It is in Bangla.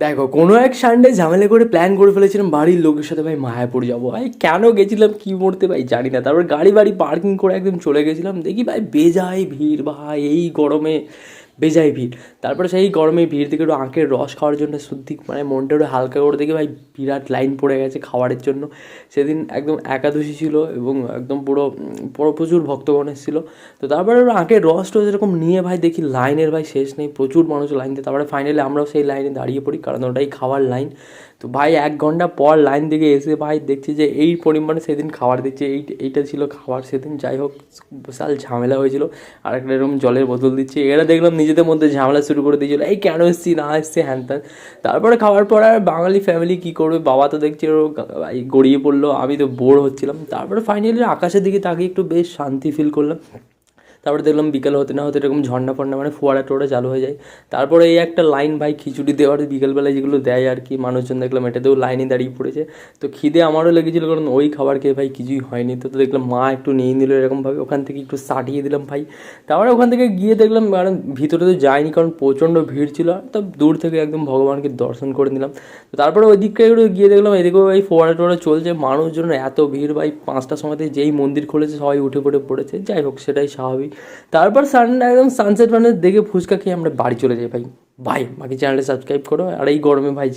দেখো, কোনো এক সানডে ঝামেলা করে প্ল্যান করে ফেলেছিলাম বাড়ির লোকের সাথে ভাই মায়াপুর যাবো। ভাই কেন গেছিলাম কী মরতে ভাই জানি না। তারপর গাড়ি বাড়ি পার্কিং করে একদম চলে গেছিলাম, দেখি ভাই বেজায় ভিড় ভাই, এই গরমে বেজায় ভিড়। তারপরে সেই গরমে ভিড় থেকে একটু আখের রস খাওয়ার জন্য সত্যি মানে মনটা একটু হালকা করে দেখি ভাই বিরাট লাইন পড়ে গেছে খাবারের জন্য। সেদিন একদম একাদশী ছিল এবং একদম পুরো পুরো প্রচুর ভক্তগণ এসেছিলো। তো তারপরে ওরা আখের রস টস এরকম নিয়ে ভাই দেখি লাইনের ভাই শেষ নেই, প্রচুর মানুষ লাইন দিয়ে। তারপরে ফাইনালি আমরাও সেই লাইনে দাঁড়িয়ে পড়ি, কারণ ওটাই খাওয়ার লাইন। তো ভাই 1 ঘন্টা পর লাইন থেকে এসে ভাই দেখছি যে এই পরিমাণে সেদিন খাবার দিচ্ছে, এইটা ছিল খাবার সেদিন। যাই হোক, বিশাল ঝামেলা হয়েছিল। আর একটা এরকম জলের বোতল দিচ্ছে, এরা দেখলাম নিজেদের মধ্যে ঝামেলা শুরু করে দিয়েছিলো, এই কেন এসছি না এসছি হ্যান ত্যান। তারপরে খাওয়ার পর আর বাঙালি ফ্যামিলি কী করবে, বাবা তো দেখছি ওর গড়িয়ে পড়লো, আমি তো বোর হচ্ছিলাম। তারপরে ফাইনালি আকাশের দিকে তাকিয়ে একটু বেশ শান্তি ফিল করলাম। তারপরে দেখলাম বিকেল হতে না হতে এরকম ঝর্ণা ফর্ণা মানে ফোয়ারা টোয়ারা চালু হয়ে যায়। তারপরে এই একটা লাইন ভাই খিচুড়ি দেওয়ার বিকেলবেলায় যেগুলো দেয় আর কি, মানুষজন দেখলাম এটাতেও লাইনে দাঁড়িয়ে পড়েছে। তো খিদে আমারও লেগেছিলো, কারণ ওই খাবার খেয়ে ভাই কিছুই হয়নি। তো দেখলাম মা একটু নিয়ে নিল এরকমভাবে, ওখান থেকে একটু সাটিয়ে দিলাম ভাই। তারপরে ওখান থেকে গিয়ে দেখলাম, কারণ ভিতরে তো যায়নি কারণ প্রচণ্ড ভিড় ছিল, তো দূর থেকে একদম ভগবানকে দর্শন করে নিলাম। তো তারপরে ওই দিকটা একটু গিয়ে দেখলাম এদিকেও এই ফোয়ারা টোয়ারা চলছে, মানুষজন এত ভিড় ভাই, 5টার সময়তে যেই মন্দির খুলেছে সবাই উঠে পড়ে পড়েছে। যাই হোক, সেটাই স্বাভাবিক। তারপর একদম সানসেট মানে দেখে ফুচকা খেয়ে আমরা বাড়ি চলে যাই ভাই। বাকি চ্যানেলটা সাবস্ক্রাইব করো। আর এই গরমে ভাই